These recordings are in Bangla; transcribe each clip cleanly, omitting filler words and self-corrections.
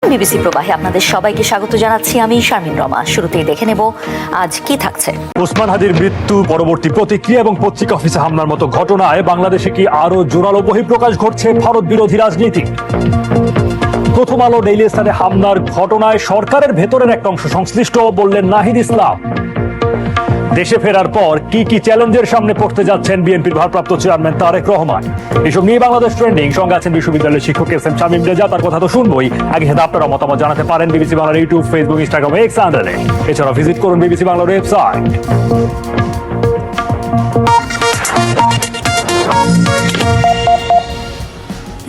বিবিসি প্রবাহে আপনাদের সবাইকে স্বাগত জানাচ্ছি আমি শারমিন রমা। শুরুতেই দেখে নেব আজ কি থাকছে। ওসমান হাদির মৃত্যু, পরবর্তী প্রতিক্রিয়া এবং পত্রিকা অফিসে হামলার মতো ঘটনায় বাংলাদেশে কি আরো জোরালো বহিঃপ্রকাশ ঘটছে ভারত বিরোধী রাজনীতি? প্রথম আলো ডেইলি স্টারে হামলার ঘটনায় সরকারের ভেতরের একটা অংশ সংশ্লিষ্ট বললেন নাহিদ ইসলাম। দেশে ফেরার পর কি কি চ্যালেঞ্জের সামনে পড়তে যাচ্ছেন বিএনপির ভারপ্রাপ্ত চেয়ারম্যান তারেক রহমান? এসব নিয়ে বাংলাদেশ ট্রেন্ডিং। সঙ্গে আছেন বিশ্ববিদ্যালয়ের শিক্ষক এস.এম. শামীম রেজা। তার কথা তো শুনবই, আগে সাথে আপনারা মতামত জানাতে পারেন বিবিসি বাংলার ইউটিউব, ফেসবুক, ইনস্টাগ্রাম, এক্স হ্যান্ডেলে। এছাড়া ভিজিট করুন বিবিসি বাংলার ওয়েবসাইট।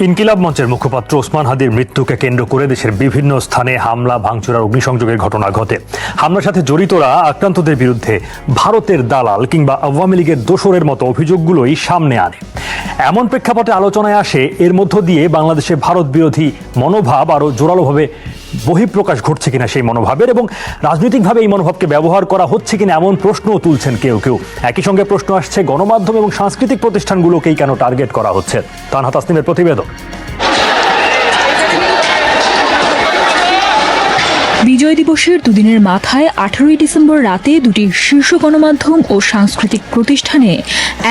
ইনকিলাব মঞ্চের মুখপাত্র ওসমান হাদির মৃত্যুকে কেন্দ্র করে দেশের বিভিন্ন স্থানে হামলা, ভাঙচুর আর অগ্নিসংযোগের ঘটনা ঘটে। হামলার সাথে জড়িতরা আক্রান্তদের বিরুদ্ধে ভারতের দালাল কিংবা আওয়ামী লীগের দোসরের মতো অভিযোগগুলোই সামনে আনে। এমন প্রেক্ষাপটে আলোচনায় আসে এর মধ্য দিয়ে বাংলাদেশে ভারত বিরোধী মনোভাব আরো জোরালোভাবে বহিঃপ্রকাশ ঘটছে কিনা সেই মনোভাবের, এবং রাজনৈতিকভাবে এই মনোভাবকে ব্যবহার করা হচ্ছে কিনা এমন প্রশ্নও তুলছেন কেউ কেউ। একই সঙ্গে প্রশ্ন আসছে গণমাধ্যম এবং সাংস্কৃতিক প্রতিষ্ঠানগুলোকেই কেন টার্গেট করা হচ্ছে। তানহা তাসনিমের প্রতিবেদন। বিজয় দিবসের দুদিনের মাথায় 18ই ডিসেম্বর রাতে দুটি শীর্ষ গণমাধ্যম ও সাংস্কৃতিক প্রতিষ্ঠানে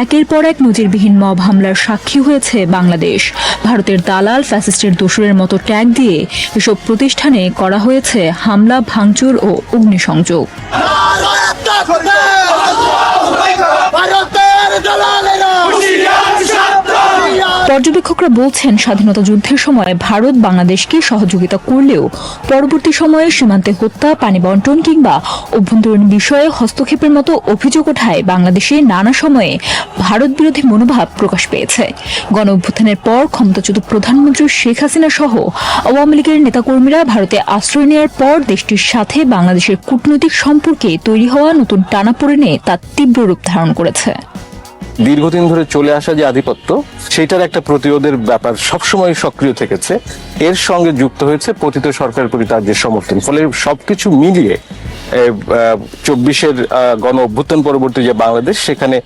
একের পর এক নজিরবিহীন মব হামলার সাক্ষী হয়েছে বাংলাদেশ। ভারতের দালাল, ফ্যাসিস্টের দোসরের মতো ট্যাগ দিয়ে এসব প্রতিষ্ঠানে করা হয়েছে হামলা, ভাঙচুর ও অগ্নিসংযোগ। পর্যবেক্ষকরা বলছেন, স্বাধীনতা যুদ্ধের সময় ভারত বাংলাদেশকে সহযোগিতা করলেও পরবর্তী সময়ে সীমান্তে হত্যা, পানি বন্টন কিংবা অভ্যন্তরীণ বিষয়ে হস্তক্ষেপের মতো অভিযোগ ওঠায় বাংলাদেশে নানা সময়ে ভারত বিরোধী মনোভাব প্রকাশ পেয়েছে। গণ অভ্যুত্থানের পর ক্ষমতাচ্যুত প্রধানমন্ত্রী শেখ হাসিনা সহ আওয়ামী লীগের নেতাকর্মীরা ভারতে আশ্রয় নেওয়ার পর দেশটির সাথে বাংলাদেশের কূটনৈতিক সম্পর্কে তৈরি হওয়া নতুন টানাপোড়েনে তা তীব্র রূপ ধারণ করেছে। দীর্ঘদিন ধরে চলে আসা যে আধিপত্য, সেটার একটা প্রতিরোধের ব্যাপার সবসময় সক্রিয় থেকেছে। এর সঙ্গে যুক্ত হয়েছে পতিত সরকারের প্রতি তার যে সমর্থন। ফলে সবকিছু মিলিয়ে 24-এর গণ অভ্যুত্থান পরবর্তী যে বাংলাদেশ, সেখানে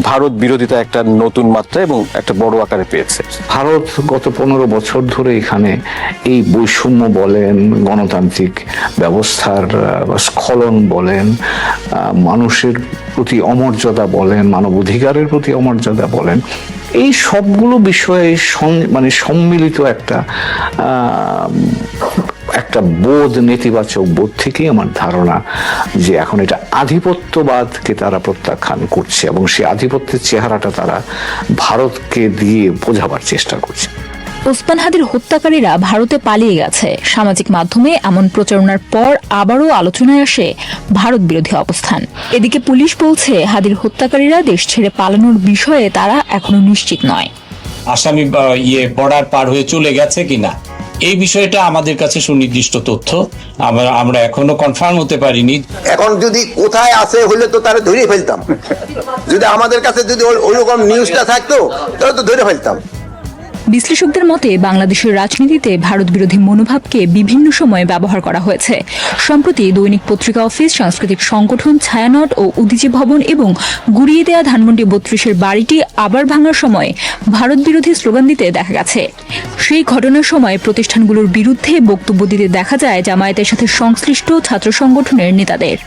ভারত বিরোধিতা একটা নতুন মাত্রা এবং একটা বড় আকারে পেয়েছে। ভারত গত 15 বছর ধরে এখানে এই বৈষম্য বলেন, গণতান্ত্রিক ব্যবস্থার স্খলন বলেন, মানুষের প্রতি অমর্যাদা বলেন, মানবাধিকারের প্রতি অমর্যাদা বলেন, এই সবগুলো বিষয়ে সম্মিলিত একটা বোধ, নেতিবাচক বোধ থেকেই আমার ধারণা যে এখন এটা আধিপত্যবাদকে তারা প্রত্যাখ্যান করছে এবং সেই আধিপত্যের চেহারাটা তারা ভারতকে দিয়ে বোঝাবার চেষ্টা করছে। ওসমান হাদির হত্যাকারীরা ভারতে পালিয়ে গেছে। সামাজিক মাধ্যমে এমন প্রচারণার পর আবারও আলোচনায় আসে ভারত বিরোধী অবস্থান। এদিকে পুলিশ বলছে, হাদির হত্যাকারীরা দেশ ছেড়ে পালানোর বিষয়ে তারা এখনো নিশ্চিত নয়। আসামি বর্ডার পার হয়ে চলে গেছে কিনা এই বিষয়টা আমাদের কাছে সুনির্দিষ্ট তথ্য আমরা এখনো কনফার্ম হতে পারিনি। এখন যদি কোথায় আছে হলে তো তারা ধরে ফেলতাম। যদি আমাদের কাছে যদি ওইরকম নিউজটা থাকতো তাহলে তো ধরে ফেলতাম। বিশ্লেষকদের মতে, বাংলাদেশের রাজনীতিতে ভারত বিরোধী মনোভাবকে বিভিন্ন সময়ে ব্যবহার করা হয়েছে। সম্প্রতি দৈনিক পত্রিকা অফিস, সাংস্কৃতিক সংগঠন ছায়ানট ও উদীচী ভবন এবং গুড়িয়ে দেয়া ধানমন্ডি 32-এর বাড়িটি আবার ভাঙার সময় ভারত বিরোধী স্লোগান দিতে দেখা গেছে। সেই ঘটনার সময় প্রতিষ্ঠানগুলোর বিরুদ্ধে বক্তব্য দিতে দেখা যায় জামায়াতের সাথে সংশ্লিষ্ট ছাত্র সংগঠনের নেতাদের।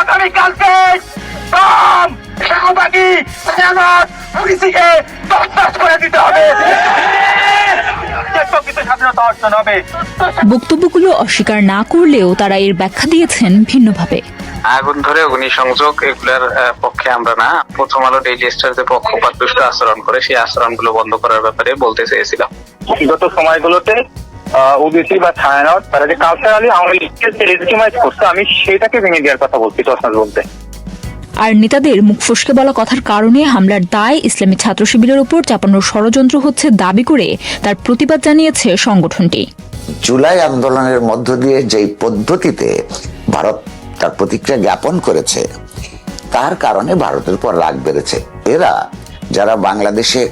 আগামীকালকে পুলিশকে করে দিতে হবে। বক্তব্যগুলো অস্বীকার না করলেও তারা এর ব্যাখ্যা দিয়েছেন ভিন্নভাবে। আগুন ধরে অগ্নিসংযোগ এগুলোর পক্ষে আমরা না, প্রথম আলো ডেইলি স্টার যে পক্ষপাতদুষ্ট আচরণ করে সেই আচরণগুলো বন্ধ করার ব্যাপারে বলতে চেয়েছিলাম। বিগত সময়গুলোতে ওবিসি বা ছায়ানট তারা যে কালচারালি আওয়ামী লীগকে লেজিটিমাইজ করছে, আমি সেটাকে ভেঙে দেওয়ার কথা বলছি তসনাদ বলতে। আর নেতাদের মুখ ফসকে বলা কথার কারণে হামলার দায় ইসলামী ছাত্র শিবিরের উপর চাপানোর ষড়যন্ত্র হচ্ছে দাবি করে তার প্রতিবাদ জানিয়েছে সংগঠনটি। জুলাই আন্দোলনের মধ্য দিয়ে যেই পদ্ধতিতে ভারত তার প্রতিক্রিয়া জ্ঞাপন করেছে, তার কারণে ভারতের উপর রাগ বেড়েছে। এরা যারা বাংলাদেশে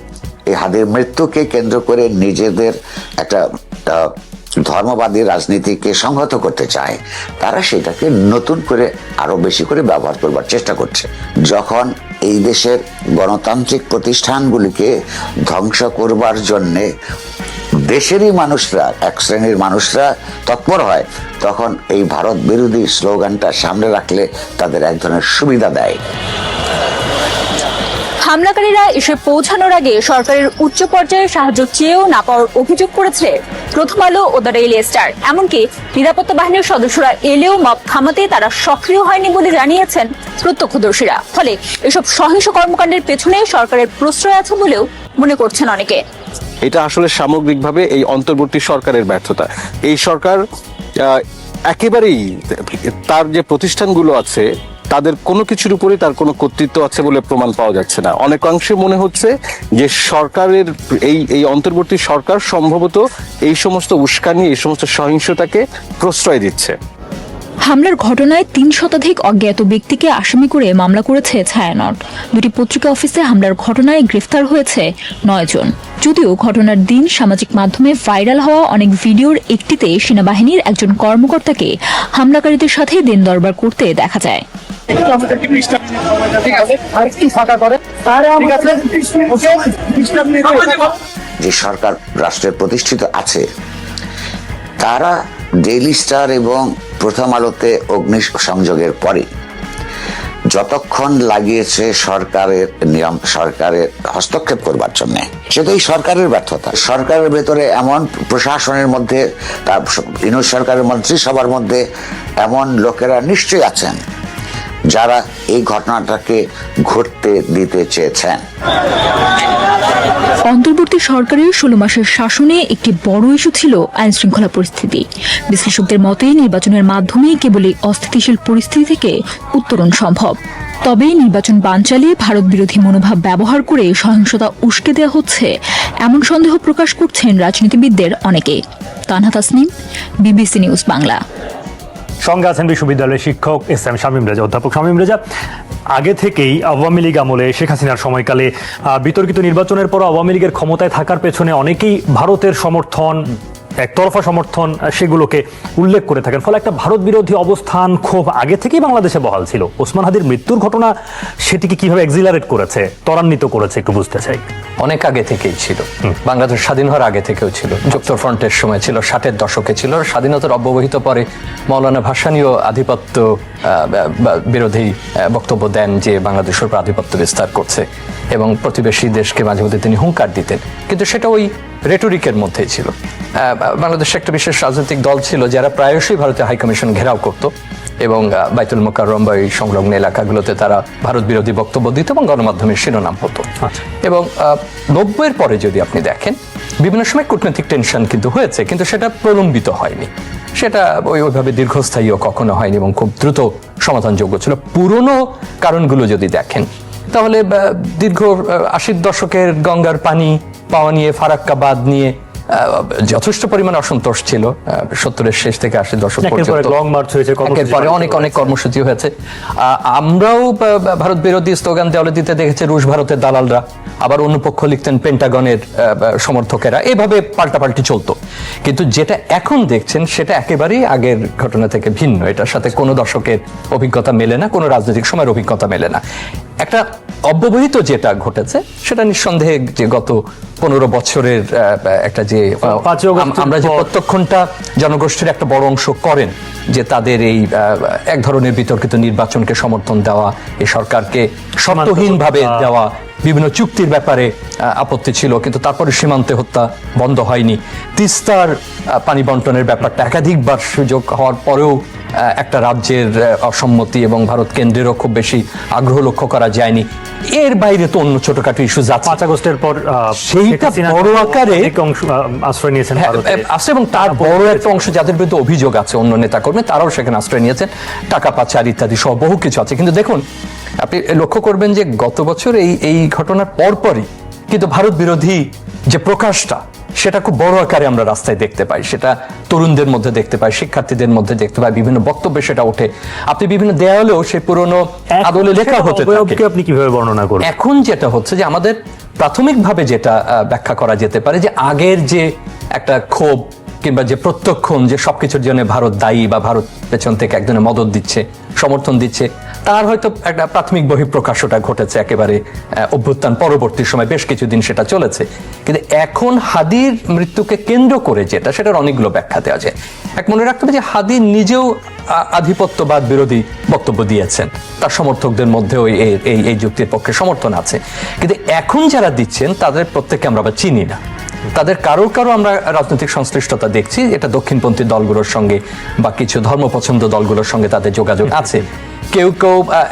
এই হাদির মৃত্যুকে কেন্দ্র করে নিজেদের একটা ধর্মবাদী রাজনীতিকে সংহত করতে চায়, তারা সেটাকে নতুন করে আরো বেশি করে ব্যবহার করবার চেষ্টা করছে। যখন এই দেশের গণতান্ত্রিক প্রতিষ্ঠানগুলিকে ধ্বংস করবার জন্যে দেশেরই মানুষরা, এক শ্রেণীর মানুষরা তৎপর হয়, তখন এই ভারত বিরোধী স্লোগানটা সামনে রাখলে তাদের এক ধরনের সুবিধা দেয়। হামলাকারীরা এসে পৌঁছানোর আগে সরকারের উচ্চ পর্যায়ে সাহায্য চেয়েও না পাওয়ার অভিযোগ করেছে প্রথম আলো ও দ্য ডেইলি স্টার। এমনকি নিরাপত্তা বাহিনীর সদস্যরা এলেও মব থামাতে তারা সক্রিয় হয়নি বলে জানিয়েছেন প্রত্যক্ষদর্শীরা। ফলে এসব সহিংস কর্মকাণ্ডের পেছনে সরকারের প্রশ্রয় আছে বলেও মনে করছেন অনেকে। এটা আসলে সামগ্রিকভাবে এই অন্তর্বর্তী সরকারের ব্যর্থতা। এই সরকার একেবারেই তার যে প্রতিষ্ঠানগুলো আছে তাদের কোনো কিছুর উপরে তার কোনো কর্তৃত্ব আছে বলে প্রমাণ পাওয়া যাচ্ছে না। অনেকাংশে মনে হচ্ছে যে সরকারের এই অন্তর্বর্তী সরকার সম্ভবত এই সমস্ত উস্কানি, এই সমস্ত সহিংসতাকে প্রশ্রয় দিচ্ছে। হামলার ঘটনায় ৩ শতাধিক অজ্ঞাত ব্যক্তিকে আসামি করে মামলা করেছে ছায়ানট। দুটি পত্রিকা অফিসে হামলার ঘটনায় গ্রেফতার হয়েছে ৯ জন। যদিও ঘটনার দিন সামাজিক মাধ্যমে ভাইরাল হওয়া অনেক ভিডিওর একটিতে সেনাবাহিনীর একজন কর্মকর্তাকে হামলাকারীদের সাথে দিন দরবার করতে দেখা যায়। যে সরকার রাষ্ট্রের প্রতিষ্ঠিত আছে, তারা ডেইলি স্টার এবং প্রথম আলোতে অগ্নি সংযোগের পরে যতক্ষণ লাগিয়েছে সরকারের হস্তক্ষেপ করবার জন্য, সেটা এই সরকারের ব্যর্থতা। সরকারের ভেতরে এমন প্রশাসনের মধ্যে, তার ইউনিট সরকারের মন্ত্রিসভার মধ্যে এমন লোকেরা নিশ্চয়ই আছেন যারা এই ঘটনাটাকে ঘটতে দিতে চেয়েছেন। অন্তর্বর্তী সরকারের ১৬ মাসের শাসনে একটি বড় ইস্যু ছিল আইন শৃঙ্খলা পরিস্থিতি। বিশ্লেষকদের মতে নির্বাচনের মাধ্যমে কেবল এই অস্থিতিশীল পরিস্থিতি থেকে উত্তরণ সম্ভব। তবে নির্বাচন বানচালে ভারত বিরোধী মনোভাব ব্যবহার করে সহিংসতা উস্কে দেওয়া হচ্ছে, এমন সন্দেহ প্রকাশ করছেন রাজনীতিবিদদের অনেকে। Tanha Tasnim, BBC news Bangla. সঙ্গে আছেন বিশ্ববিদ্যালয়ের শিক্ষক এস.এম. শামীম রেজা। অধ্যাপক শামীম রেজা, আগে থেকেই আওয়ামী লীগ আমলে শেখ হাসিনার সময়কালে বিতর্কিত নির্বাচনের পর আওয়ামী লীগের ক্ষমতায় থাকার পেছনে অনেকেই ভারতের সমর্থন, একতরফা সমর্থন, সেগুলোকে উল্লেখ করে থাকেন। ফলে একটা ভারত বিরোধী অবস্থান খুব আগে থেকেই বাংলাদেশে বহাল ছিল। ওসমান হাদির মৃত্যুর ঘটনা সেটিকে কিভাবে এক্সিলারেট করেছে, ত্বরান্বিত করেছে, একটু বুঝতে চাই। অনেক আগে থেকেই ছিল, বাংলাদেশ স্বাধীন হওয়ার আগে থেকেও ছিল, যুক্তফ্রন্টের সময় ছিল, 60-এর দশকে ছিল। স্বাধীনতার অব্যবহিত পরে মৌলানা ভাসানীও আধিপত্য বিরোধী বক্তব্য দেন যে বাংলাদেশের উপর আধিপত্য বিস্তার করছে, এবং প্রতিবেশী দেশকে মাঝে মধ্যে তিনি হুঙ্কার দিতেন। কিন্তু সেটা ওই রেটরিকের মধ্যেই ছিল। বাংলাদেশে একটা বিশেষ রাজনৈতিক দল ছিল যারা প্রায়শই ভারতীয় হাইকমিশন ঘেরাও করত এবং বাইতুল মোকাররম বা এই সংলগ্ন এলাকাগুলোতে তারা ভারত বিরোধী বক্তব্য দিত এবং গণমাধ্যমের শিরোনাম হতো। এবং 90-এর পরে যদি আপনি দেখেন, বিভিন্ন সময় কূটনৈতিক টেনশন কিন্তু হয়েছে, কিন্তু সেটা প্রলম্বিত হয়নি, সেটা ওইভাবে দীর্ঘস্থায়ীও কখনো হয়নি এবং খুব দ্রুত সমাধানযোগ্য ছিল। পুরনো কারণগুলো যদি দেখেন তাহলে দীর্ঘ 80-র দশকের গঙ্গার পানি পাওয়া নিয়ে, ফারাক্কা বাঁধ নিয়ে যথেষ্ট পরিমাণ অসন্তোষ ছিল। 70-এর শেষ থেকে 80-র দশক পর্যন্ত লং মার্চ হয়েছে, অনেক কর্মসূচি হয়েছে। আমরাও ভারত বিরোধী স্লোগান দেওয়ালে দিতে দেখেছি রুশ ভারতের দালালরা, আবার অন্য পক্ষ লিখতেন পেন্টাগনের সমর্থকেরা, এভাবে পাল্টাপাল্টি চলতো। কিন্তু যেটা এখন দেখছেন সেটা একেবারেই আগের ঘটনা থেকে ভিন্ন। এটার সাথে কোনো দশকের অভিজ্ঞতা মেলে না, কোনো রাজনৈতিক সময়ের অভিজ্ঞতা মেলে না। একটা অব্যবহিত যেটা ঘটেছে সেটা নিঃসন্দেহে যে গত 15 বছরের একটা যে আমরা যে প্রত্যক্ষণটা জনগোষ্ঠীর একটা বড় অংশ করেন যে তাদের এই এক ধরনের বিতর্কিত নির্বাচনকে সমর্থন দেওয়া, এই সরকারকে শর্তহীনভাবে দেওয়া, বিভিন্ন চুক্তির ব্যাপারে আপত্তি ছিল, কিন্তু তারপরে সীমান্তে হত্যা বন্ধ হয়নি। তিস্তার পানি বন্টনের ব্যাপারটা একাধিকবার সুযোগ হওয়ার পরেও একটা রাজ্যের অসম্মতি এবং ভারত কেন্দ্রেরও খুব বেশি আগ্রহ লক্ষ্য করা যায়নি। এর বাইরে তো অন্য ছোটখাটো ইস্যু যাচ্ছে। 5 আগস্টের পর সেইটা বড় আকারে আশ্রয় নিয়েছেন আছে, এবং তার বড় একটা অংশ যাদের বিরুদ্ধে অভিযোগ আছে, অন্য নেতাকর্মী, তারাও সেখানে আশ্রয় নিয়েছেন। টাকা পাচার ইত্যাদি সহ বহু কিছু আছে। কিন্তু দেখুন, আপনি লক্ষ্য করবেন যে গত বছর এই ঘটনার পরপরই কিন্তু ভারত বিরোধী যে প্রকাশটা সেটা খুব বড় আকারে আমরা রাস্তায় দেখতে পাই, সেটা তরুণদের মধ্যে দেখতে পাই, শিক্ষার্থীদের মধ্যে দেখতে পাই, বিভিন্ন বক্তব্যে সেটা ওঠে। আপনি বিভিন্ন দেয়ালেও সেই পুরনো আদলে লেখা হতে থাকে। আপনি কিভাবে বর্ণনা করবেন? এখন যেটা হচ্ছে যে আমাদের প্রাথমিকভাবে যেটা ব্যাখ্যা করা যেতে পারে যে আগের যে একটা ক্ষোভ কিংবা যে প্রত্যক্ষণ যে সবকিছুর জন্য ভারত দায়ী বা ভারত পেছন থেকে একজনের মদত দিচ্ছে, সমর্থন দিচ্ছে, তার হয়তো একটা প্রাথমিক বহিঃপ্রকাশটা ঘটেছে একেবারে অভ্যুত্থান পরবর্তী সময় বেশ কিছুদিন সেটা চলেছে। কিন্তু এখন হাদির মৃত্যুকে কেন্দ্র করে যেটা, সেটার অনেকগুলো ব্যাখ্যা দেওয়া যায়। এক মনে রাখতে হবে যে হাদি নিজেও আধিপত্যবাদ বিরোধী বক্তব্য দিয়েছেন, তার সমর্থকদের মধ্যেও এই যুক্তির পক্ষে সমর্থন আছে। কিন্তু এখন যারা দিচ্ছেন তাদের প্রত্যেককে আমরা আবার চিনি না, তাদের কারো আমরা রাজনৈতিক সংশ্লিষ্টতা দেখছি, এটা দক্ষিণপন্থী দলগুলোর সঙ্গে বা কিছু ধর্মপছন্দ দলগুলোর সঙ্গে তাদের যোগাযোগ আছে। কেউ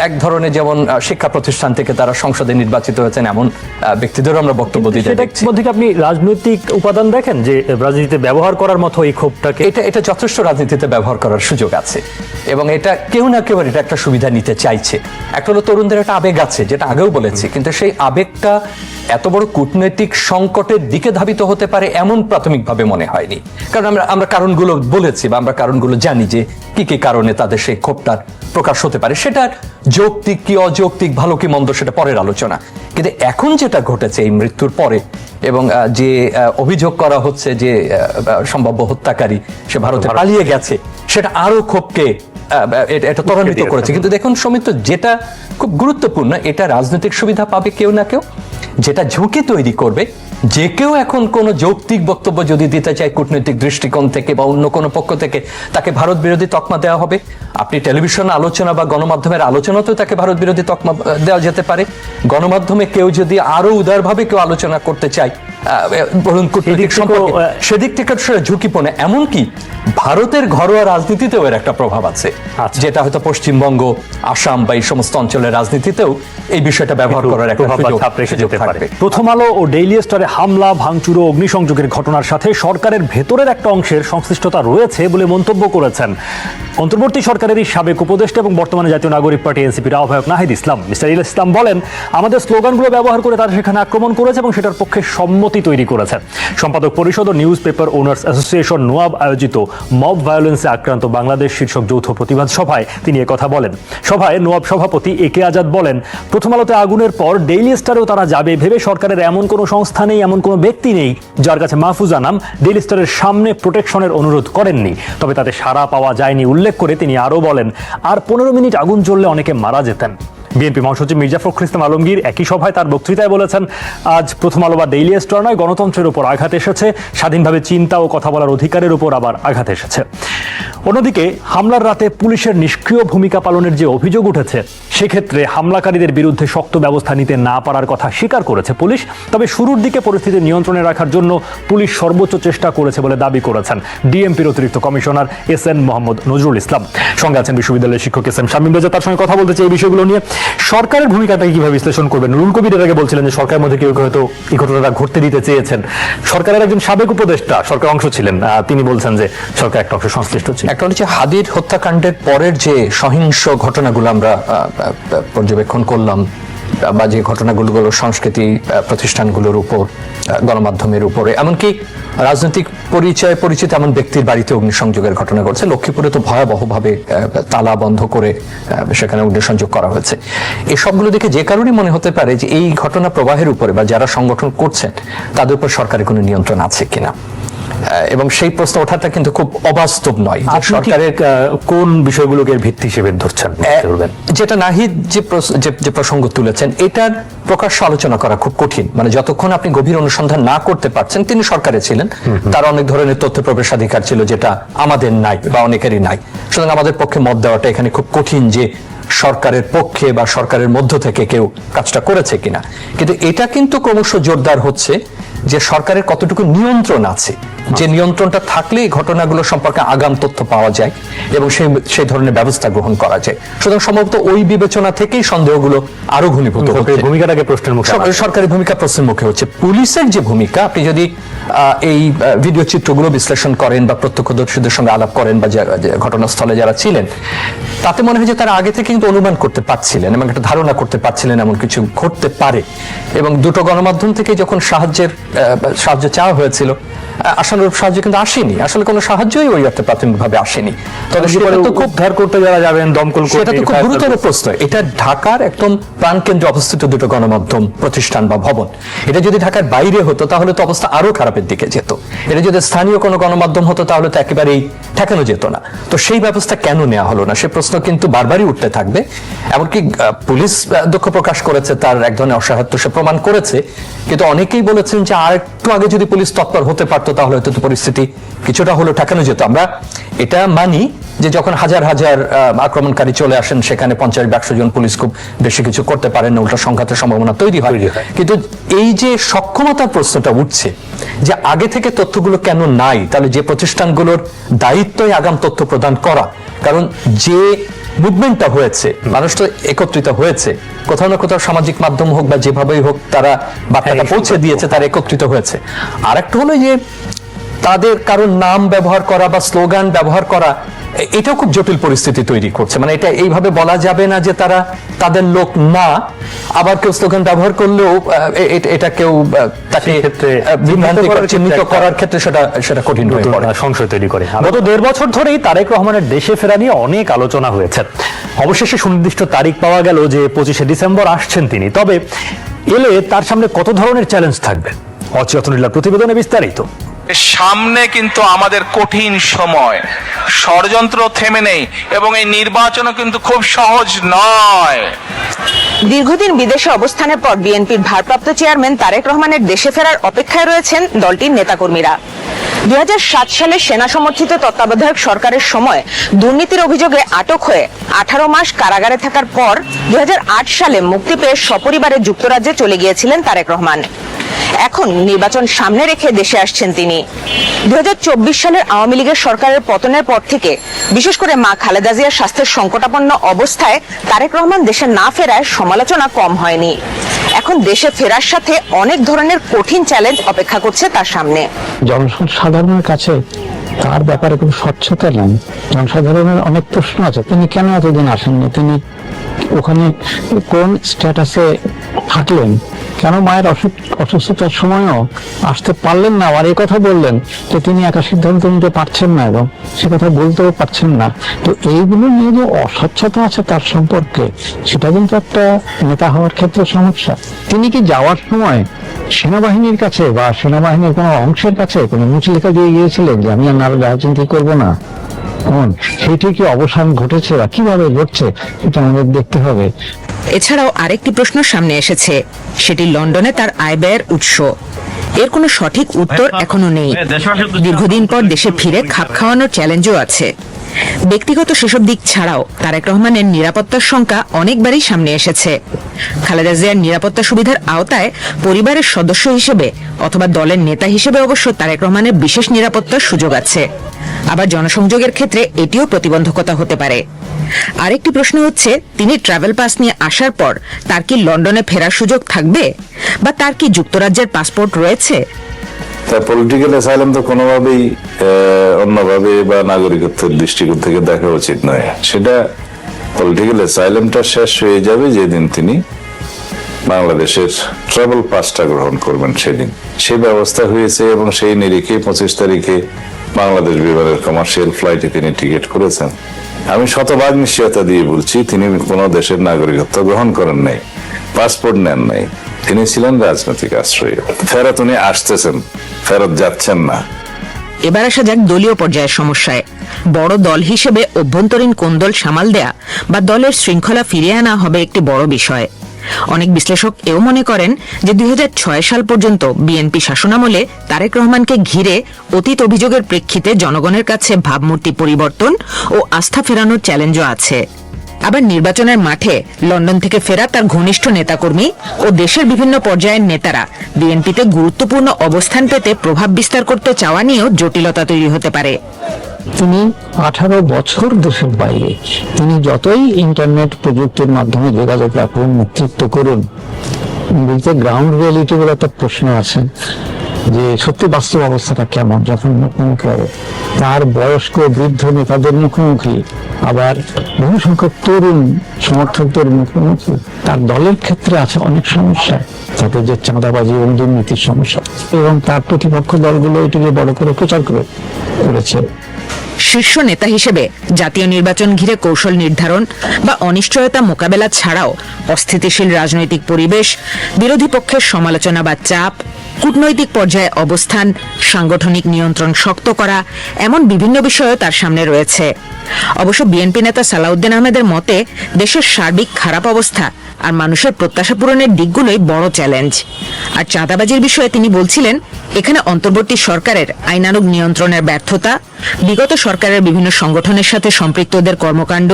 এক ধরনের যেমন শিক্ষা প্রতিষ্ঠান থেকে তারা সংসদে নির্বাচিত হয়েছেন এমন ব্যক্তিদেরও আমরা বক্তব্য দিতে দেখছি। মধ্যে কি আপনি রাজনৈতিক উপাদান দেখেন যে রাজনীতিতে ব্যবহার করার মতো এই ক্ষোভটাকে? এটা যথেষ্ট রাজনীতিতে ব্যবহার করার সুযোগ আছে এবং এটা কেউ না কেউ এটা একটা সুবিধা নিতে চাইছে। একটা হলো তরুণদের একটা আবেগ আছে, যেটা আগেও বলেছি, কিন্তু সেই আবেগটা এত বড় কূটনৈতিক সংকটের দিকে ধাবিত হতে পারে এমন প্রাথমিকভাবে মনে হয়নি। কারণ আমরা কারণগুলো বলেছি বা আমরা কারণগুলো জানি যে কি কি কারণে তাদের সেই ক্ষোভটার প্রকাশ হতে পারে। সেটার যৌক্তিক কি অযৌক্তিক, ভালো কি মন্দ, সেটা পরের আলোচনা। কিন্তু এখন যেটা ঘটেছে এই মৃত্যুর পরে এবং যে অভিযোগ করা হচ্ছে যে সম্ভাব্য হত্যাকারী সে ভারতে পালিয়ে গেছে, সেটা আরো ক্ষোভকে এটা ত্বরান্বিত করেছে। কিন্তু দেখুন সমিত, যেটা খুব গুরুত্বপূর্ণ, এটা রাজনৈতিক সুবিধা পাবে কেউ না কেউ, যেটা ঝুঁকি তৈরি করবে যে কেউ এখন কোনো যৌক্তিক বক্তব্য যদি দিতে চায় কূটনৈতিক দৃষ্টিকোণ থেকে বা অন্য কোনো পক্ষ থেকে, তাকে ভারত বিরোধী তকমা দেওয়া হবে। আপনি টেলিভিশন আলোচনা বা গণমাধ্যমের আলোচনাতেও তাকে ভারত বিরোধী তকমা দেওয়া যেতে পারে। গণমাধ্যমে কেউ যদি আরো উদারভাবে কেউ আলোচনা করতে চায় বলুন কূটনৈতিক সম্পর্কে, সেদিক থেকে সেটা ঝুঁকিপূর্ণ। এমনকি ভারতের ঘরোয়া রাজনীতিতেও এর একটা প্রভাব আছে, যেটা হয়তো পশ্চিমবঙ্গ, আসাম বা এই সমস্ত অঞ্চলের রাজনীতিতেও এই বিষয়টা ব্যবহার করার একটা সুযোগ থাকবে। প্রথম আলো ও ডেইলি স্টারে হামলা, ভাঙচুর ও অগ্নিসংযোগের ঘটনার সাথে সরকারের ভেতরের একটা অংশের সংশ্লিষ্টতা রয়েছে বলে মন্তব্য করেছেন অন্তর্বর্তী সরকারেরই সাবেক উপদেষ্টা এবং বর্তমানে জাতীয় নাগরিক পার্টি এনসিপির আহ্বায়ক নাহিদ ইসলাম। মিস্টার ইসলাম বলেন, আমাদের স্লোগানগুলো ব্যবহার করে তারা সেখানে আক্রমণ করেছে এবং সেটার পক্ষে সম্মতি তৈরি করেছে। সম্পাদক পরিষদ ও news paper owners association NOAB আয়োজিত মব ভায়োলেন্সে আক্রান্ত বাংলাদেশ শীর্ষক যৌথ প্রতিবাদ সভায় তিনি একথা বলেন। সভায় নোয়াব সভাপতি একে আজাদ বলেন, প্রথম আলোতে আগুনের পর ডেইলি স্টারেও তারা যাবে ভেবে সরকারের এমন কোনো সংস্থা নেই, এমন কোনো ব্যক্তি নেই যার কাছে মাহফুজা নাম ডেইলি স্টারের সামনে প্রোটেকশনের অনুরোধ করেননি, তবে তাতে সাড়া পাওয়া যায়নি উল্লেখ করে তিনি আরও বলেন, আর 15 মিনিট আগুন জ্বললে অনেকে মারা যেতেন। বিএনপি মহাসচিব মির্জা ফখরুল ইসলাম আলমগীর একই সভায় তার বক্তৃতায় বলেছেন, আজ প্রথম আলো বা ডেইলি স্টার নয়, গণতন্ত্রের উপর আঘাত এসেছে, স্বাধীনভাবে চিন্তা ও কথা বলার অধিকারের উপর আবার আঘাত এসেছে। অন্যদিকে হামলার রাতে পুলিশের নিষ্ক্রিয় ভূমিকা পালনের যে অভিযোগ উঠেছে, সেক্ষেত্রে হামলাকারীদের বিরুদ্ধে শক্ত ব্যবস্থা নিতে না পারার কথা স্বীকার করেছে পুলিশ। তবে শুরুর দিকে পরিস্থিতি নিয়ন্ত্রণে রাখার জন্য পুলিশ সর্বোচ্চ চেষ্টা করেছে বলে দাবি করেছেন ডিএমপির অতিরিক্ত কমিশনার এসএন মোহাম্মদ নজরুল ইসলাম। সঙ্গে আছেন বিশ্ববিদ্যালয়ের শিক্ষক এসএম শামীম রেজা, তার সঙ্গে কথা বলতে চাই এই বিষয়গুলো নিয়ে। সরকারের ভূমিকাটাকে কিভাবে বিশ্লেষণ করবেন? নুরুল কবির এর আগে বলছিলেন যে সরকারের মধ্যে কেউ হয়তো এই ঘটনাটা ঘটতে দিতে চেয়েছেন। সরকারের একজন সাবেক উপদেষ্টা সরকার অংশ ছিলেন, তিনি বলছেন যে সরকার একটা অংশ সংশ্লিষ্ট ছিল। একটা হচ্ছে হাদির হত্যাকাণ্ডের পরের যে সহিংস ঘটনাগুলো আমরা পর্যবেক্ষণ করলাম বা যে ঘটনাগুলো সংস্কৃতি প্রতিষ্ঠানগুলোর উপর, গণমাধ্যমের উপরে, এমনকি রাজনৈতিক পরিচিত এমন ব্যক্তির বাড়িতে অগ্নিসংযোগের ঘটনা ঘটছে। লক্ষ্মীপুরে তো ভয়াবহভাবে তালা বন্ধ করে সেখানে অগ্নিসংযোগ করা হয়েছে। এই সবগুলো দেখে যে কারণে মনে হতে পারে যে এই ঘটনা প্রবাহের উপরে বা যারা সংগঠন করছেন তাদের উপর সরকারের কোনো নিয়ন্ত্রণ আছে কিনা, এবং সেই প্রশ্ন ওঠাটা কিন্তু খুব অবাস্তব নয়। সরকারের কোন বিষয়গুলোকে ভিত্তি হিসেবে ধরছেন? যেটা নাহিদ যে প্রসঙ্গ তুলেছেন, এটার প্রকাশ্য আলোচনা করা খুব কঠিন। মানে যতক্ষণ আপনি গভীর অনুসন্ধান না করতে পারছেন, তিনি সরকারে ছিলেন, তার অনেক ধরনের তথ্য প্রবেশাধিকার ছিল যেটা আমাদের নাই বা অনেকেরই নাই। সুতরাং আমাদের পক্ষে মত দেওয়াটা এখানে খুব কঠিন যে সরকারের পক্ষে বা সরকারের মধ্য থেকে কেউ কাজটা করেছে কিনা। কিন্তু এটা কিন্তু ক্রমশ জোরদার হচ্ছে যে সরকারের কতটুকু নিয়ন্ত্রণ আছে, যে নিয়ন্ত্রণটা থাকলে এই ঘটনাগুলো সম্পর্কে আগাম তথ্য পাওয়া যায় এবং সেই ধরনের ব্যবস্থা গ্রহণ করা যায়। সুতরাং সম্ভবত ওই বিবেচনা থেকেই সন্দেহগুলো আরো ঘনীভূত হচ্ছে, ভূমিকাটাকে প্রশ্নের মুখে, সরকারি ভূমিকা প্রশ্নের মুখে হচ্ছে। পুলিশের যে ভূমিকা, আপনি যদি এই ভিডিও চিত্রগুলো বিশ্লেষণ করেন বা প্রত্যক্ষদর্শীদের সঙ্গে আলাপ করেন বা ঘটনাস্থলে যারা ছিলেন, তাতে মনে হয় যে তারা আগে থেকে কিন্তু অনুমান করতে পারছিলেন এবং একটা ধারণা করতে পারছিলেন এমন কিছু ঘটতে পারে। এবং দুটো গণমাধ্যম থেকে যখন সাহায্য চাওয়া হয়েছিল, আশানুরূপ সাহায্য কিন্তু আসেনি, আসলে কোনো সাহায্যই ওই অর্থে প্রাথমিকভাবে আসেনি। তবে সেটা তো খুব উদ্ধার করতে যারা যাবেন দমকল সেটা তো খুব গুরুতর প্রশ্ন। এটা ঢাকার একদম প্রাণকেন্দ্রে অবস্থিত দুটো গণমাধ্যম প্রতিষ্ঠান বা ভবন। এটা যদি ঢাকার বাইরে হতো তাহলে তো অবস্থা আরো খারাপের দিকে যেত। এটা যদি স্থানীয় কোনো গণমাধ্যম হতো তাহলে তো একেবারেই ঠেকানো যেত না। তো সেই ব্যবস্থা কেন নেওয়া হলো না সে প্রশ্ন কিন্তু বারবারই উঠতে থাকবে। এমনকি পুলিশ দুঃখ প্রকাশ করেছে, তার এক ধরনের অসহায়ত্ব সে প্রমাণ করেছে, কিন্তু অনেকেই বলেছেন যে আর একটু আগে যদি পুলিশ তৎপর হতে পারতো তাহলে হয়তো পরিস্থিতি কিছুটা হলো ঠেকানো যেত। আমরা এটা মানি যে যখন হাজার হাজার আক্রমণকারী চলে আসেন সেখানে 50-100 জন পুলিশ খুব বেশি কিছু করতে পারেন না, উল্টা সংঘাতের সম্ভাবনা তৈরি হয়। কিন্তু এই যে সক্ষমতার প্রশ্নটা উঠছে যে আগে থেকে তথ্যগুলো কেন নাই, তাহলে যে প্রতিষ্ঠানগুলোর দায়িত্বই আগাম তথ্য প্রদান করা, কারণ যে মুভমেন্টটা হয়েছে, মানুষ তো একত্রিত হয়েছে, কোথাও না কোথাও সামাজিক মাধ্যম হোক বা যেভাবেই হোক তারা বার্তাটা পৌঁছে দিয়েছে, তারা একত্রিত হয়েছে। আর একটা হলো যে তাদের কারোর নাম ব্যবহার করা বা স্লোগান ব্যবহার করা, এটাও খুব জটিল পরিস্থিতি তৈরি করছে। মানে এটা এইভাবে বলা যাবে না যে তারা তাদের লোক না, আবার কেউ স্লোগান ব্যবহার করলেও এটা কেউ তাকে চিহ্নিত করার ক্ষেত্রে সেটা কঠিন হয়ে পড়ে, সংশয় তৈরি করে। গত 1.5 বছর ধরেই তারেক রহমানের দেশে ফেরা নিয়ে অনেক আলোচনা হয়েছে। অবশেষে সুনির্দিষ্ট তারিখ পাওয়া গেল যে 25শে ডিসেম্বর আসছেন তিনি। তবে এলে তার সামনে কত ধরনের চ্যালেঞ্জ থাকবে, অচিয়তনীলার প্রতিবেদনে বিস্তারিত। সামনে কিন্তু আমাদের কঠিন সময়, ষড়যন্ত্র থেমে নেই এবং এই নির্বাচনও কিন্তু খুব সহজ নয়। দীর্ঘদিন বিদেশে অবস্থানের পর বিএনপির ভারপ্রাপ্ত চেয়ারম্যান তারেক রহমানের দেশে ফেরার অপেক্ষায় রয়েছেন দলটির নেতাকর্মীরা। 2007 সালে সেনা সমর্থিত তত্ত্বাবধায়ক সরকারের সময় দুর্নীতির অভিযোগে আটক হয়ে 18 মাস কারাগারে থাকার পর 2008 সালে মুক্তি পেয়ে সপরিবারে যুক্তরাজ্যে চলে গিয়েছিলেন তারেক রহমান। এখন নির্বাচন সামনে রেখে দেশে আসছেন তিনি। 2024 সালের আওয়ামী লীগের সরকারের পতনের পর থেকে বিশেষ করে মা খালেদা জিয়ার স্বাস্থ্যের সংকটাপন্ন অবস্থায় তারেক রহমান দেশে না ফেরায় সমালোচনা কম হয়নি। এখন দেশে ফেরার সাথে অনেক ধরনের কঠিন চ্যালেঞ্জ অপেক্ষা করছে তার সামনে। জনসাধারণের কাছে তার ব্যাপারে কোনো স্বচ্ছতা নেই। জনসাধারণের অনেক প্রশ্ন আছে, তিনি কেন এতদিন আসেননি, তিনি ওখানে কোন স্ট্যাটাসে থাকলেন, কেন মায়ের অসুস্থতার সময়ও আসতে পারলেন না, আর এই কথা বললেন যে তিনি একা সিদ্ধান্ত নিতে পারছেন না এবং সে কথা বলতেও পারছেন না। তো এইগুলো নিয়ে যে অস্বচ্ছতা আছে তার সম্পর্কে, সেটা কিন্তু একটা নেতা হওয়ার ক্ষেত্রে সমস্যা। তিনি কি যাওয়ার সময় সেনাবাহিনীর কাছে বা সেনাবাহিনীর কোনো অংশের কাছে কোনো মুচলেখা দিয়ে গিয়েছিলেন যে আমি আর রাজনীতি করবো না? সেটি কি অবসান ঘটেছে বা কিভাবে ঘটছে এটা আমাদের দেখতে হবে। এছাড়াও আরেকটি প্রশ্ন সামনে এসেছে, সেটি লন্ডনে তার আয় ব্যয়ের উৎস। এর কোনো সঠিক উত্তর এখনো নেই। দীর্ঘদিন পর দেশে ফিরে খাপ খাওয়ানোর চ্যালেঞ্জও আছে। ব্যক্তিগত সেসব দিক ছাড়াও তারেক রহমানের নিরাপত্তার শঙ্কা অনেকবারই সামনে এসেছে। খালেদা জিয়ার নিরাপত্তা সুবিধার আওতায় পরিবারের সদস্য হিসেবে অথবা দলের নেতা হিসেবে অবশ্য তারেক রহমানের বিশেষ নিরাপত্তার সুযোগ আছে। আবার জনসংযোগের ক্ষেত্রে এটিও প্রতিবন্ধকতা হতে পারে। আরেকটি প্রশ্ন হচ্ছে, তিনি ট্রাভেল পাস নিয়ে আসার পর তার কি লন্ডনে ফেরার সুযোগ থাকবে, বা তার কি যুক্তরাজ্যের পাসপোর্ট রয়েছে? তার পলিটিক্যাল অ্যাসাইলাম তো কোনোভাবেই অন্যভাবে বা নাগরিকত্বের দৃষ্টিকোণ থেকে দেখা উচিত নয়। সেটা পলিটিক্যাল অ্যাসাইলামটা শেষ হয়ে যাবে যেদিন তিনি বাংলাদেশের ট্রাভেল পাসটা গ্রহণ করবেন, সেদিন সেই ব্যবস্থা হয়েছে এবং সেই নিরিখে 25 তারিখে বাংলাদেশ বিমানের কমার্শিয়াল ফ্লাইটে তিনি টিকিট করেছেন। আমি শতভাগ নিশ্চয়তা দিয়ে বলছি তিনি কোনো দেশের নাগরিকত্ব গ্রহণ করেন নাই, পাসপোর্ট নেন নাই, তিনি ছিলেন রাজনৈতিক আশ্রয়। ফেরত উনি আসতেছেন, ফেরত যাচ্ছেন না। এবার আসা যাক দলীয় পর্যায়ের সমস্যায়। বড় দল হিসেবে অভ্যন্তরীণ কোন্দল সামাল দেয়া বা দলের শৃঙ্খলা ফিরিয়ে আনা হবে একটি বড় বিষয়। অনেক বিশ্লেষক এও মনে করেন যে 2006 সাল পর্যন্ত বিএনপি শাসনামলে তারেক রহমানকে ঘিরে অতীত অভিযোগের প্রেক্ষিতে জনগণের কাছে ভাবমূর্তি পরিবর্তন ও আস্থা ফেরানোর চ্যালেঞ্জও আছে। আবার নির্বাচনের মাঠে লন্ডন থেকে ফেরা তার ঘনিষ্ঠ নেতাকর্মী ও দেশের বিভিন্ন পর্যায়ের নেতারা বিএনপিতে গুরুত্বপূর্ণ অবস্থান পেতে প্রভাব বিস্তার করতে চাওয়া নিয়েও জটিলতা তৈরি হতে পারে। তিনি 18 বছর দেশের বাইরে, তিনি যতই ইন্টারনেট প্রযুক্তির মাধ্যমে যোগাযোগ রাখুন, নেতৃত্ব করুন, বলতে গ্রাউন্ড রিয়েলিটি বলে একটা প্রশ্ন আছে। যে সত্যি বাস্তব অবস্থাটা কেমন যখন মুখোমুখি হবে। তার বয়স্ক বৃদ্ধ নেতাদের মুখোমুখি, আবার বহু সংখ্যক তরুণ সমর্থকদের মুখোমুখি। তার দলের ক্ষেত্রে আছে অনেক সমস্যা, তাদের যে চাঁদাবাজি এবং দুর্নীতির সমস্যা, এবং তার প্রতিপক্ষ দলগুলো এটিকে বড় করে প্রচার করেছে। শীর্ষ নেতা হিসেবে জাতীয় নির্বাচন ঘিরে কৌশল নির্ধারণ বা অনিশ্চয়তা মোকাবেলা ছাড়াও অস্থিতিশীল রাজনৈতিক পরিবেশ, বিরোধী পক্ষের সমালোচনা বা চাপ, কূটনৈতিক পর্যায়ে অবস্থান, সাংগঠনিক নিয়ন্ত্রণ শক্ত করা, এমন বিভিন্ন বিষয়ও তার সামনে রয়েছে। অবশ্য বিএনপি নেতা সালাউদ্দিন আহমেদের মতে দেশের সার্বিক খারাপ অবস্থা আর মানুষের প্রত্যাশা পূরণের দিকগুলোই বড় চ্যালেঞ্জ। আর চাঁদাবাজির বিষয়ে তিনি বলছিলেন, এখানে অন্তর্বর্তী সরকারের আইনানুগ নিয়ন্ত্রণের ব্যর্থতা, বিগত সরকারের বিভিন্ন সংগঠনের সাথে সম্পৃক্তদের কর্মকাণ্ড,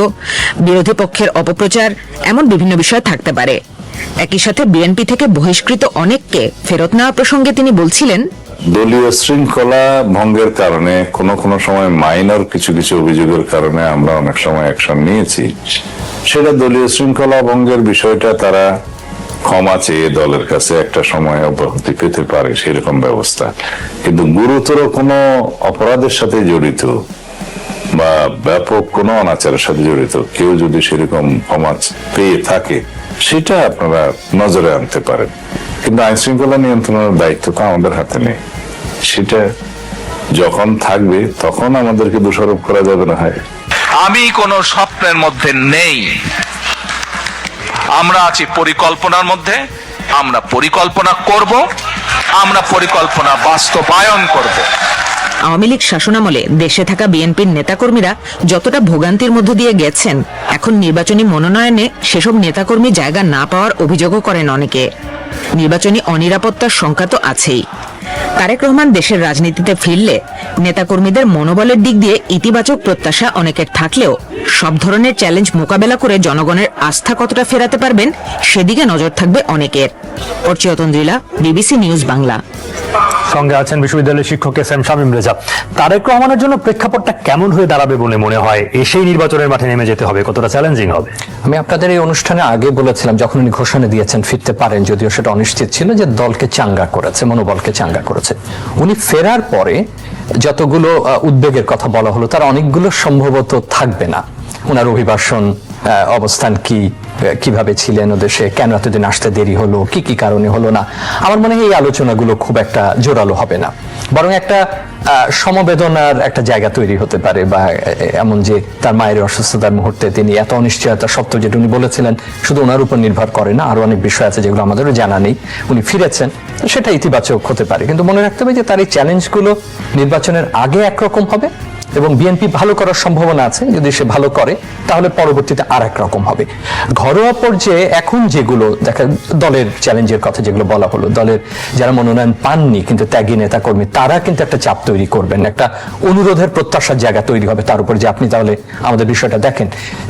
বিরোধী পক্ষের অপপ্রচার, এমন বিভিন্ন বিষয় থাকতে পারে। একই সাথে বিএনপি থেকে বহিষ্কৃত অনেককে ফেরত নেওয়া প্রসঙ্গে তিনি বলছিলেন, দলীয় শৃঙ্খলা ভঙ্গের কারণে কোনো সময় মাইনর কিছু অভিযোগের কারণে আমরা অনেক সময় অ্যাকশন নিয়েছি। সেটা দলীয় শৃঙ্খলা ভঙ্গের বিষয়টা তারা ক্ষমা চেয়ে দলের কাছে একটা সময় অব্যাহতি পেতে পারে, সেরকম ব্যবস্থা। কিন্তু গুরুতর কোনো অপরাধের সাথে জড়িত বা ব্যাপক কোনো অনাচারের সাথে জড়িত কেউ যদি সেরকম ক্ষমা পেয়ে থাকে, সেটা আপনারা নজরে আনতে পারেন। কিন্তু আইন শৃঙ্খলা নিয়ন্ত্রণের দায়িত্ব তো আমাদের হাতে নেই। সেটা যখন থাকবে তখন আমাদেরকে দোষারোপ করা যাবে না। হয় আমি কোনো স্বপ্নের মধ্যে নেই, আমরা আছি পরিকল্পনার মধ্যে। আমরা পরিকল্পনা করব, আমরা পরিকল্পনা বাস্তবায়ন করব। আওয়ামী লীগ শাসনামলে দেশে থাকা বিএনপির নেতাকর্মীরা যতটা ভোগান্তির মধ্য দিয়ে গেছেন, এখন নির্বাচনী মনোনয়নে সেসব নেতাকর্মী জায়গা না পাওয়ার অভিযোগও করেন অনেকে। নির্বাচনী অনিরাপত্তার শঙ্কা তো আছেই। তারেক রহমান দেশের রাজনীতিতে ফিরলে নেতাকর্মীদের মনোবলের দিক দিয়ে ইতিবাচক প্রত্যাশা অনেকের থাকলেও সব ধরনের চ্যালেঞ্জ মোকাবেলা করে জনগণের আস্থা কতটা ফেরাতে পারবেন সেদিকে নজর থাকবে অনেকের। অর্চিয়তন্দ্রিলা, বিবিসি নিউজ বাংলা। সঙ্গে আছেন বিশ্ববিদ্যালয়ের শিক্ষক এস এম শামীম রেজা। তারেক রহমানের জন্য প্রেক্ষাপটটা কেমন হয়ে দাঁড়াবে বলে মনে হয়? এসেই নির্বাচনের মাঠে নেমে যেতে হবে, কতটা চ্যালেঞ্জিং হবে? আমি আপনাদের এই অনুষ্ঠানে আগে বলেছিলাম, যখন উনি ঘোষণা দিয়েছেন ফিরতে পারেন, যদিও সেটা অনিশ্চিত ছিল, যে দলকে চাঙ্গা করেছে, মনোবলকে চাঙ্গা করেছে। উনি ফেরার পরে যতগুলো উদ্বেগের কথা বলা হলো, তার অনেকগুলো সম্ভবত থাকবে না। ওনার অভিবাসন অবস্থান কি, কিভাবে ছিলেন ও দেশে, কেন এতদিন আসতে দেরি হলো, কি কি কারণে হলো না, আমার মনে হয় এই আলোচনাগুলো খুব একটা জোরালো হবে না। বরং একটা সমবেদনার একটা জায়গা তৈরি হতে পারে, বা এমন যে তার মায়ের অসুস্থতার মুহূর্তে তিনি এত অনিশ্চয়তা সত্ত্বেও, যেটা উনি বলেছিলেন শুধু ওনার উপর নির্ভর করে না, আরো অনেক বিষয় আছে যেগুলো আমাদেরও জানা নেই, উনি ফিরেছেন, সেটা ইতিবাচক হতে পারে। কিন্তু মনে রাখতে হবে যে তার এই চ্যালেঞ্জগুলো নির্বাচনের আগে একরকম হবে, এবং বিএনপি ভালো করার সম্ভাবনা আছে। যদি সে ভালো করে তাহলে পরবর্তীতে আর এক রকম হবে। ঘরোয়া পর্যায়ে এখন যেগুলো দেখা, দলের চ্যালেঞ্জের কথা যেগুলো বলা হলো, দলের যারা মনোনয়ন পাননি কিন্তু ত্যাগী নেতা কর্মী, তারা কিন্তু একটা চাপ তৈরি করবেন, একটা অনুরোধের প্রত্যাশার জায়গা তৈরি হবে তার উপর, যে আপনি তাহলে আমাদের বিষয়টা দেখেন।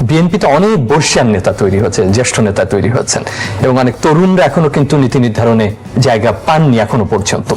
বিএনপিতে অনেক বর্ষিয়ান নেতা তৈরি হচ্ছে, জ্যেষ্ঠ নেতা তৈরি হচ্ছেন, এবং অনেক তরুণরা এখনো কিন্তু নীতি নির্ধারণে জায়গা পাননি এখনো পর্যন্ত।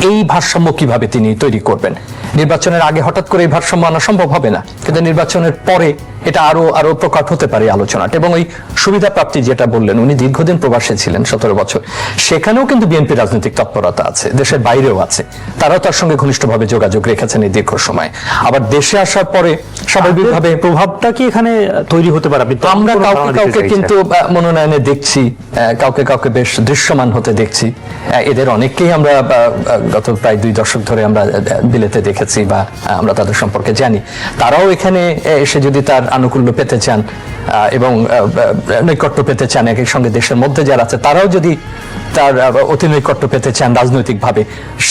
এই ভারসাম্য কিভাবে তিনি তৈরি করবেন? নির্বাচনের আগে হঠাৎ করে এই ভারসাম্য আনা সম্ভব হবে না, কিন্তু নির্বাচনের পরে এটা আরো প্রকট হতে পারে আলোচনাটা। এবং ওই সুবিধা প্রাপ্তি যেটা বললেন, উনি দীর্ঘদিন প্রবাসে ছিলেন, 17 বছর, সেখানেও কিন্তু বিএনপি রাজনৈতিক তৎপরতা আছে, দেশের বাইরেও আছে, তারাও তার সঙ্গে ঘনিষ্ঠভাবে যোগাযোগ রেখেছেন এই দীর্ঘ সময়। আবার দেশে আসার পরে স্বাভাবিকভাবে প্রভাবটা কি এখানে তৈরি হতে পারে? আমরা কাউকে কিন্তু মনোনয়নে দেখছি, কাউকে বেশ দৃশ্যমান হতে দেখছি। এদের অনেককেই আমরা গত প্রায় 2 দশক ধরে আমরা বিলেতে দেখেছি, বা আমরা তাদের সম্পর্কে জানি। তারাও এখানে এসে যদি তার আনুকূল্য পেতে চান এবং নৈকট্য পেতে চান, একই সঙ্গে দেশের মধ্যে যারা আছে তারাও যদি তার অতি নৈকট্য পেতে চান রাজনৈতিকভাবে,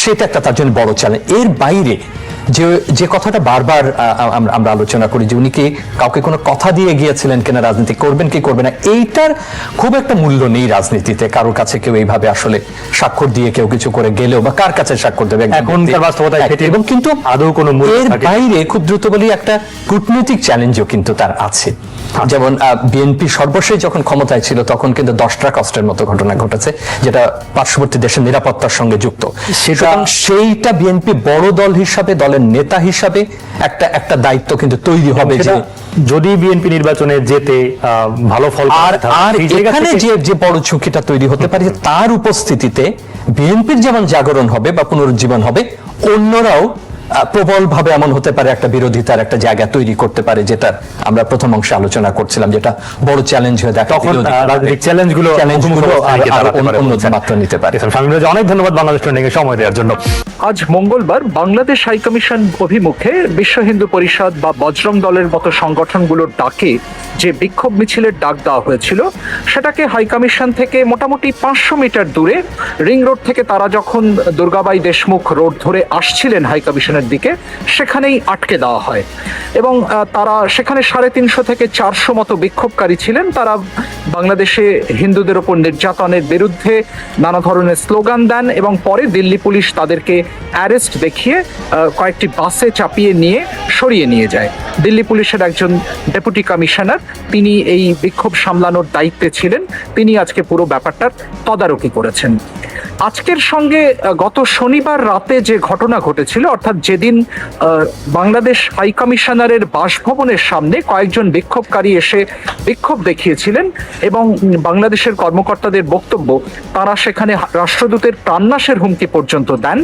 সেটা একটা তার জন্য বড় চ্যালেঞ্জ। এর বাইরে যে কথাটা বারবার আমরা আলোচনা করি, যে উনি কি কাউকে কোনো কথা দিয়ে গিয়েছিলেন কিনা, রাজনীতি করবেন কি করবে না, এইটার খুব একটা মূল্য নেই রাজনীতিতে। কারোর কাছে কেউ এইভাবে আসলে স্বাক্ষর দিয়ে কেউ কিছু করে গেলেও, বা কার কাছে স্বাক্ষর দেবে এখনকার বাস্তবতায়, এবং কিন্তু আদৌ কোনো এর বাইরে খুব দ্রুত বলি একটা কূটনৈতিক চ্যালেঞ্জও কিন্তু তার আছে। যেমন বিএনপি সর্বশেষ যখন ক্ষমতায় ছিল তখন কিন্তু 10 ট্রাক অস্ত্রের মতো ঘটনা ঘটেছে, যেটা পার্শ্ববর্তী দেশের নিরাপত্তার সঙ্গে যুক্ত। সেইটা বিএনপি বড় দল হিসাবে, দলের দলের নেতা হিসাবে একটা দায়িত্ব কিন্তু তৈরি হবে যে যদি বিএনপি নির্বাচনে যেতে ভালো ফল আর এখানে যে বড় ঝুঁকিটা তৈরি হতে পারে তার উপস্থিতিতে বিএনপির যেমন জাগরণ হবে বা পুনরুজ্জীবন হবে, অন্যরাও প্রবলভাবে এমন হতে পারে একটা বিরোধিতার একটা জায়গা তৈরি করতে পারে, যেটা আমরা প্রথম অংশে আলোচনা করছিলাম, যেটা বড় চ্যালেঞ্জ হয়ে দেখা রাজনৈতিক চ্যালেঞ্জগুলো মাত্রা নিতে পারে। অনেক ধন্যবাদ বাংলাদেশ ট্রেন্ডিং এ সময় দেওয়ার জন্য। আজ মঙ্গলবার বাংলাদেশ হাইকমিশন অভিমুখে বিশ্ব হিন্দু পরিষদ বা বজরং দলের মতো সংগঠনগুলোর ডাকে যে বিক্ষোভ মিছিলের ডাক দেওয়া হয়েছিল, সেটাকে হাইকমিশন থেকে মোটামুটি 500 মিটার দূরে রিং রোড থেকে তারা যখন দুর্গাবাই দেশমুখ রোড ধরে আসছিলেন হাইকমিশনের দিকে, সেখানেই আটকে দেওয়া হয় এবং তারা সেখানে 350 থেকে 400 মতো বিক্ষোভকারী ছিলেন। তারা বাংলাদেশে হিন্দুদের ওপর নির্যাতনের বিরুদ্ধে নানা ধরনের স্লোগান দেন এবং পরে দিল্লি পুলিশ তাদেরকে অ্যারেস্ট দেখিয়ে কয়েকটি বাসে চাপিয়ে নিয়ে সরিয়ে নিয়ে যায়। দিল্লি পুলিশের একজন ডেপুটি কমিশনার, তিনি এই বিক্ষোভ সামলানোর দায়িত্বে ছিলেন, তিনি আজকে পুরো ব্যাপারটার তদারকি করেছেন। আজকের সঙ্গে গত শনিবার রাতে যে ঘটনা ঘটেছিল, অর্থাৎ যেদিন বাংলাদেশ হাইকমিশনারের বাসভবনের সামনে কয়েকজন বিক্ষোভকারী এসে বিক্ষোভ দেখিয়েছিলেন এবং বাংলাদেশের কর্মকর্তাদের বক্তব্য তারা সেখানে রাষ্ট্রদূতের প্রাণনাশের হুমকি পর্যন্ত দেন,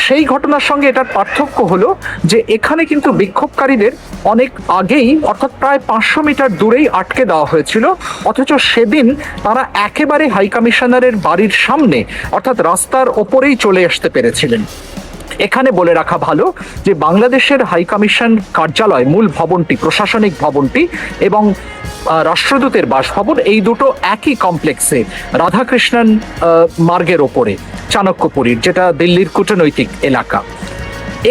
সেই ঘটনার সঙ্গে এটার পার্থক্য হলো যে এখানে কিন্তু বিক্ষোভকারীদের অনেক আগেই, অর্থাৎ প্রায় 500 মিটার দূরেই আটকে দেওয়া হয়েছিল, অথচ সেদিন তারা একেবারে হাইকমিশনারের বাড়ির সামনে অর্থাৎ রাস্তার ওপরেই চলে আসতে পেরেছিলেন। এখানে বলে রাখা ভালো যে বাংলাদেশের হাইকমিশন কার্যালয়, মূল ভবনটি, প্রশাসনিক ভবনটি এবং রাষ্ট্রদূতের বাসভবন, এই দুটো একই কমপ্লেক্সে রাধাকৃষ্ণন মার্গের ওপরে, চাণক্যপুরীর, যেটা দিল্লির কূটনৈতিক এলাকা।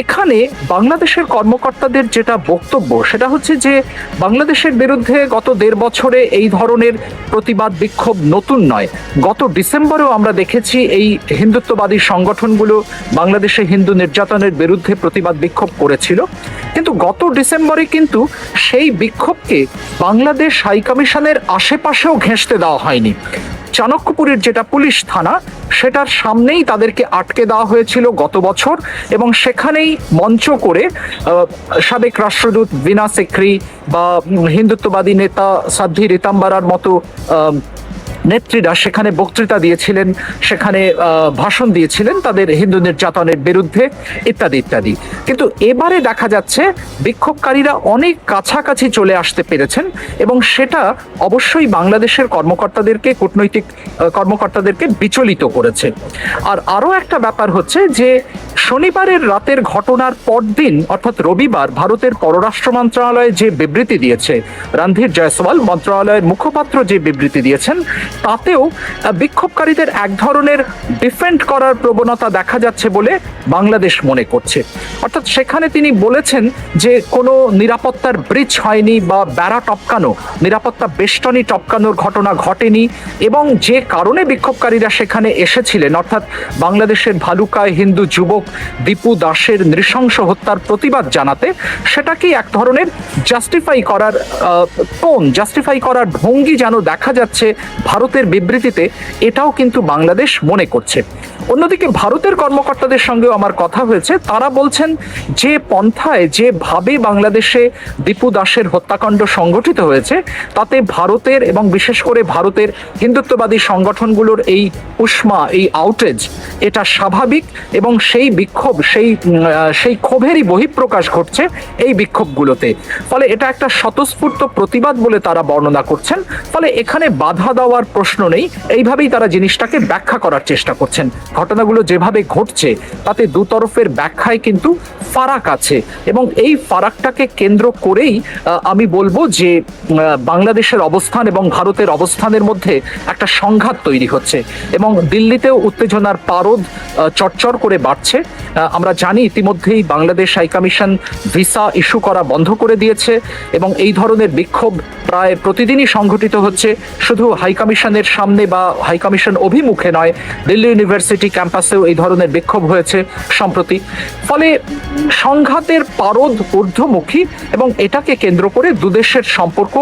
এখানে বাংলাদেশের কর্মকর্তাদের যেটা বক্তব্য সেটা হচ্ছে যে বাংলাদেশের বিরুদ্ধে গত 1.5 বছরে এই ধরনের প্রতিবাদ বিক্ষোভ নতুন নয়। গত ডিসেম্বরেও আমরা দেখেছি এই হিন্দুত্ববাদী সংগঠনগুলো বাংলাদেশে হিন্দু নির্যাতনের বিরুদ্ধে প্রতিবাদ বিক্ষোভ করেছিল, কিন্তু গত ডিসেম্বরে কিন্তু সেই বিক্ষোভকে বাংলাদেশ হাইকমিশনের আশেপাশেও ঘেঁষতে দেওয়া হয়নি। চাণক্যপুরীর যেটা পুলিশ থানা, সেটার সামনেই তাদেরকে আটকে দেওয়া হয়েছিল গত বছর এবং সেখানেই মঞ্চ করে সাবেক রাষ্ট্রদূত বীণা সিকরি বা হিন্দুত্ববাদী নেতা সাধ্বী রিতাম্বারার মতো নেত্রীরা সেখানে বক্তৃতা দিয়েছিলেন, সেখানে ভাষণ দিয়েছিলেন তাদের হিন্দু নির্যাতনের বিরুদ্ধে ইত্যাদি ইত্যাদি। কিন্তু এবারে দেখা যাচ্ছে বিক্ষোভকারীরা অনেক কাছাকাছি চলে আসতে পেরেছেন এবং সেটা অবশ্যই বাংলাদেশের কর্মকর্তাদেরকে, কূটনৈতিক কর্মকর্তাদেরকে বিচলিত করেছে। আর আরও একটা ব্যাপার হচ্ছে যে শনিবারের রাতের ঘটনার পরদিন, অর্থাৎ রবিবার, ভারতের পররাষ্ট্র মন্ত্রণালয় যে বিবৃতি দিয়েছে, রণধীর জয়সওয়াল মন্ত্রণালয়ের মুখপাত্র যে বিবৃতি দিয়েছেন, তাতেও বিক্ষোভকারীদের এক ধরনের ডিফেন্ড করার প্রবণতা দেখা যাচ্ছে বলে বাংলাদেশ মনে করছে। অর্থাৎ সেখানে তিনি বলেছেন যে কোনো নিরাপত্তার ব্রিজ হয়নি বা বেড়া টপকানো, নিরাপত্তা বেষ্টনী টপকানোর ঘটনা ঘটেনি এবং যে কারণে বিক্ষোভকারীরা সেখানে এসেছিলেন, অর্থাৎ বাংলাদেশের ভালুকায় হিন্দু যুবক দীপু দাসের নৃশংস হত্যার প্রতিবাদ জানাতে, সেটাকেই এক ধরনের জাস্টিফাই করার টোন, জাস্টিফাই করার ভঙ্গি যেন দেখা যাচ্ছে ভারতের বিবৃতিতে, এটাও কিন্তু বাংলাদেশ মনে করছে। অন্যদিকে ভারতের কর্মকর্তাদের সঙ্গেও আমার কথা হয়েছে, তারা বলছেন যে পন্থায়, যেভাবে বাংলাদেশে দীপু দাসের হত্যাকাণ্ড সংগঠিত হয়েছে, তাতে ভারতের এবং বিশেষ করে ভারতের হিন্দুত্ববাদী সংগঠনগুলোর এই উষ্মা, এই আউটেজ, এটা স্বাভাবিক এবং সেই বিক্ষোভ, সেই ক্ষোভেরই বহিঃপ্রকাশ ঘটছে এই বিক্ষোভগুলোতে। ফলে এটা একটা স্বতঃস্ফূর্ত প্রতিবাদ বলে তারা বর্ণনা করছেন। ফলে এখানে বাধা দেওয়ার প্রশ্ন নেই, এইভাবেই তারা জিনিসটাকে ব্যাখ্যা করার চেষ্টা করছেন। ঘটনাগুলো যেভাবে ঘটছে তাতে দুতরফের ব্যাখ্যায় কিন্তু ফারাক আছে এবং এই ফারাকটাকে কেন্দ্র করেই আমি বলবো যে বাংলাদেশের অবস্থান এবং ভারতের অবস্থানের মধ্যে একটা সংঘাত তৈরি হচ্ছে এবং দিল্লিতেও উত্তেজনার পারদ চরচর করে বাড়ছে। আমরা জানি ইতিমধ্যেই বাংলাদেশ হাইকমিশন ভিসা ইস্যু করা বন্ধ করে দিয়েছে এবং এই ধরনের বিক্ষোভ প্রায় প্রতিদিনই সংঘটিত হচ্ছে, শুধু হাইকমিশনের সামনে বা হাইকমিশন অভিমুখে নয়, দিল্লি ইউনিভার্সিটি ক্যাম্পাসেও এই ধরনের বিক্ষোভ হয়েছে সম্প্রতি। ফলে সংঘাতের পারদ ঊর্ধ্বমুখী এবং এটাকে কেন্দ্র করে দুদেশের সম্পর্ক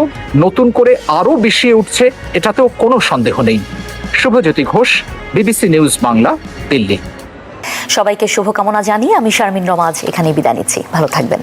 নতুন করে আরও বিষিয়ে উঠছে, এটাতেও কোনো সন্দেহ নেই। Shubhajyoti Ghosh, BBC news Bangla, Delhi. সবাইকে শুভকামনা জানিয়ে আমি শারমিন রমা আজ এখানেই বিদায় নিচ্ছি। ভালো থাকবেন।